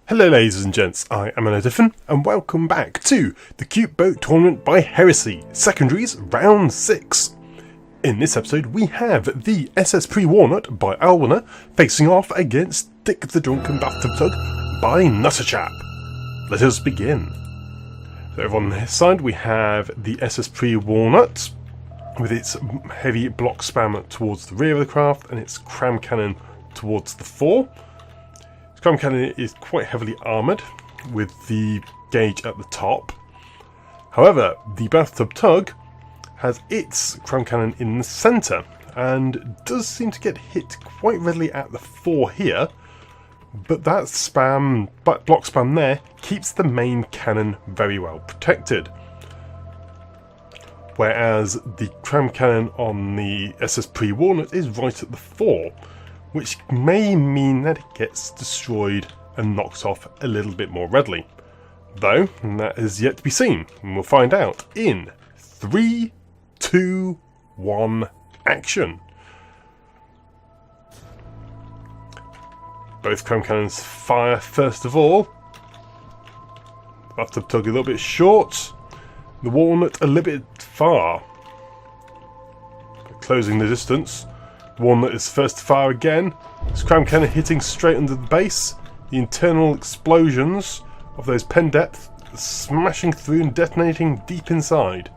Hello ladies and gents, I am Diffin, and welcome back to the Cute Boat Tournament by Heresy, Secondaries Round 6. In this episode we have the SS Pre-Walnut by Daawwwwwww facing off against Dick the Drunken Bathtub Tug by Nutterchap. Let us begin. So over on this side we have the SS Pre-Walnut with its heavy block spam towards the rear of the craft and its cram cannon towards the fore. Cram cannon is quite heavily armoured with the gauge at the top. However, the Bathtub Tug has its cram cannon in the centre and does seem to get hit quite readily at the fore here, but that block spam there keeps the main cannon very well protected. Whereas the cram cannon on the SS Pre-Walnut is right at the fore, which may mean that it gets destroyed and knocked off a little bit more readily. Though, that is yet to be seen, and we'll find out in 3, 2, 1, action. Both cram cannons fire first of all. The Bathtub Tug a little bit short, the Walnut a little bit far. Closing the distance. Walnut is first to fire again. His cram cannon hitting straight under the base. The internal explosions of those pen depth smashing through and detonating deep inside.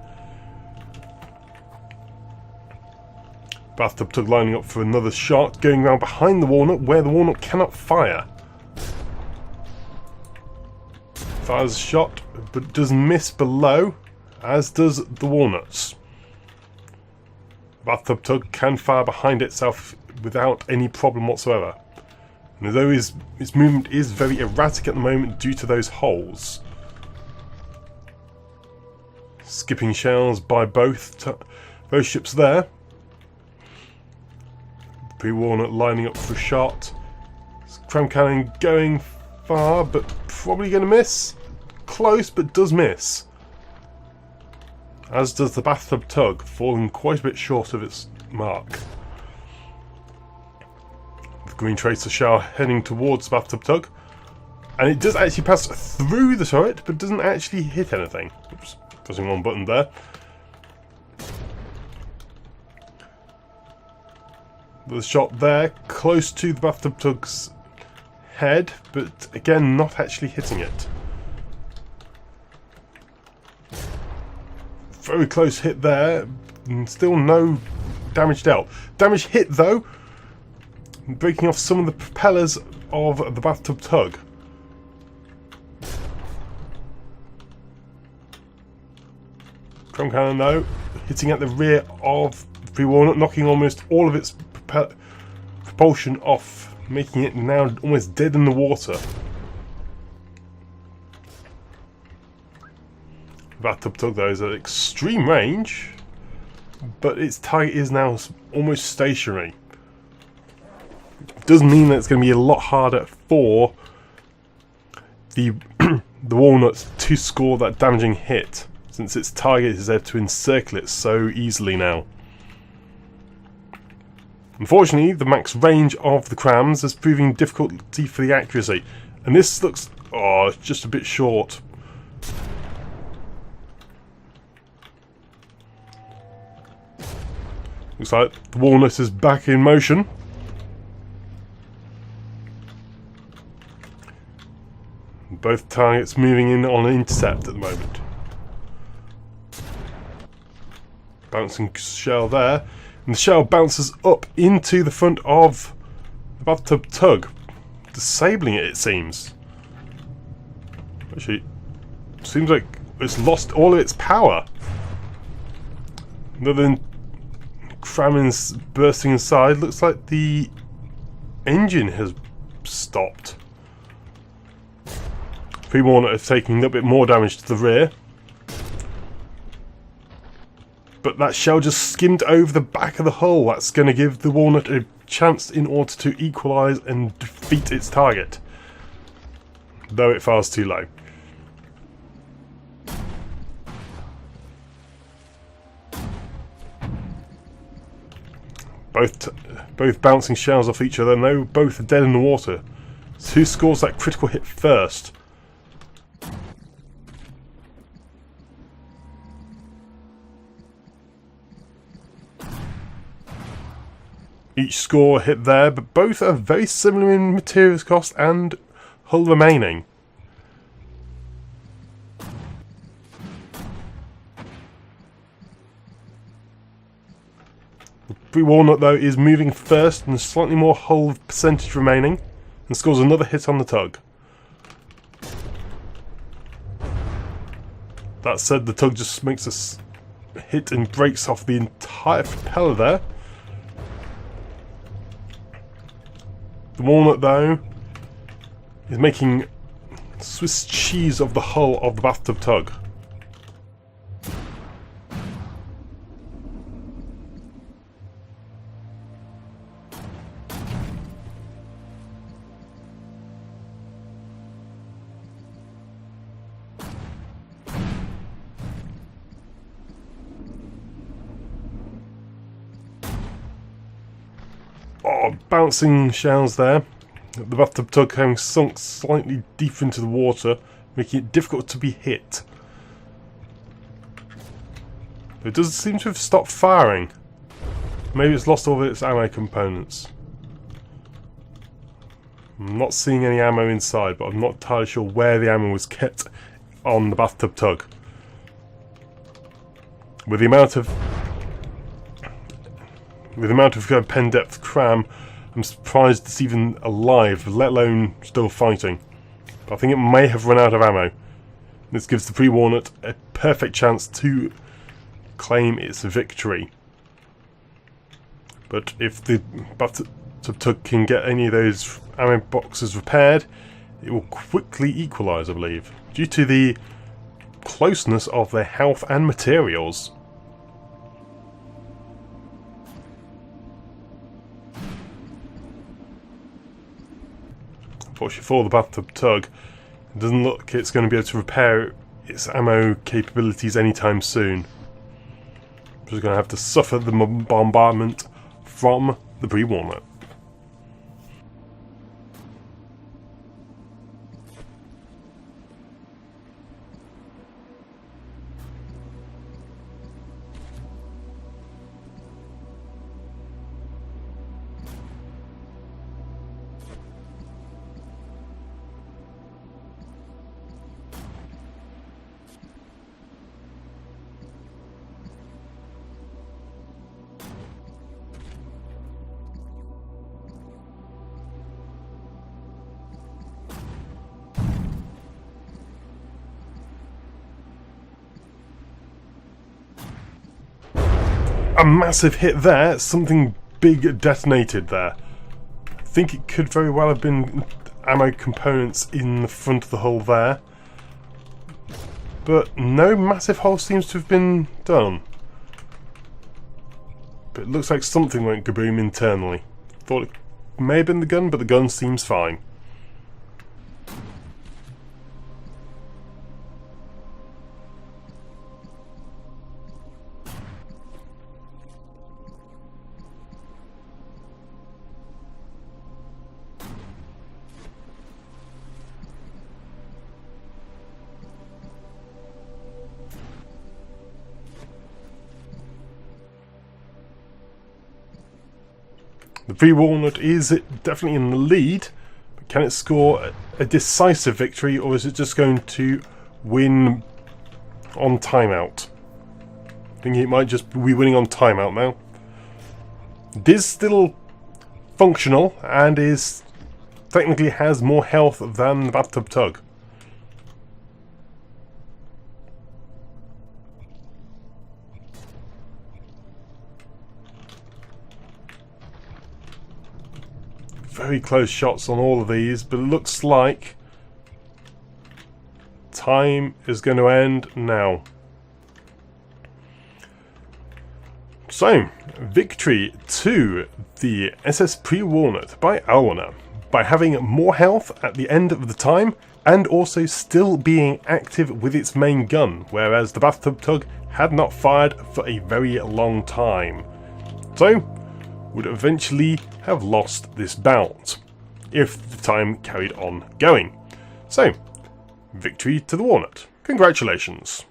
Bathtub Tug lining up for another shot, going round behind the Walnut where the Walnut cannot fire. Fires a shot, but does miss below, as does the Walnuts. Bathtub Tug can fire behind itself without any problem whatsoever. And although its movement is very erratic at the moment due to those holes. Skipping shells by both ships there. Pre-Walnut lining up for a shot. Cram cannon going far, but probably going to miss. Close, but does miss. As does the Bathtub Tug, falling quite a bit short of its mark. The green tracer shell heading towards the Bathtub Tug, and it does actually pass through the turret, but doesn't actually hit anything. Oops, pressing one button there. The shot there, close to the Bathtub Tug's head, but again not actually hitting it. Very close hit there, and still no damage dealt. Damage hit though, breaking off some of the propellers of the Bathtub Tug. Cram cannon though, hitting at the rear of the Pre-Walnut, knocking almost all of its propulsion off, making it now almost dead in the water. Bathtub Tug though is at extreme range, but its target is now almost stationary. It does mean that it's going to be a lot harder for the Walnuts to score that damaging hit, since its target is there to encircle it so easily now. Unfortunately, the max range of the crams is proving difficulty for the accuracy, and this looks just a bit short. Looks like the Walnut is back in motion. Both targets moving in on an intercept at the moment. Bouncing shell there. And the shell bounces up into the front of the Bathtub Tug, disabling it seems. Actually, seems like it's lost all of its power. Other than cramming's bursting inside, looks like the engine has stopped. Pre-Walnut is taking a little bit more damage to the rear, but that shell just skimmed over the back of the hull. That's going to give the Walnut a chance in order to equalise and defeat its target, though it fires too low. Both bouncing shells off each other, and they were both dead in the water. So who scores that critical hit first? Each score hit there, but both are very similar in materials cost and hull remaining. Pre-Walnut though is moving first and slightly more hull percentage remaining, and scores another hit on the tug. That said, the tug just makes a hit and breaks off the entire propeller there. The Walnut, though, is making Swiss cheese of the hull of the Bathtub tug. Oh, bouncing shells there. The Bathtub tug having sunk slightly deep into the water, making it difficult to be hit. But it does seem to have stopped firing. Maybe it's lost all of its ammo components. I'm not seeing any ammo inside, but I'm not entirely sure where the ammo was kept on the Bathtub tug. With the amount of pen depth cram, I'm surprised it's even alive, let alone still fighting. But I think it may have run out of ammo. This gives the Pre-Walnut a perfect chance to claim its victory. But if the Bathtub tug can get any of those ammo boxes repaired, it will quickly equalise, I believe, due to the closeness of their health and materials. Unfortunately for the Bathtub tug, it doesn't look like it's going to be able to repair its ammo capabilities anytime soon. It's going to have to suffer the bombardment from the Pre-Walnut. A massive hit there, something big detonated there. I think it could very well have been ammo components in the front of the hull there. But no massive hole seems to have been done. But it looks like something went kaboom internally. Thought it may have been the gun, but the gun seems fine. The Pre-Walnut is definitely in the lead, but can it score a decisive victory, or is it just going to win on timeout? I think it might just be winning on timeout now. It is still functional and is technically has more health than the Bathtub tug. Very close shots on all of these, but it looks like time is going to end now. So, victory to the SS Pre-Walnut by Daawwwwwww by having more health at the end of the time and also still being active with its main gun, whereas the Bathtub tug had not fired for a very long time. So, would eventually have lost this bout. if the time carried on going. So, victory to the Walnut. Congratulations.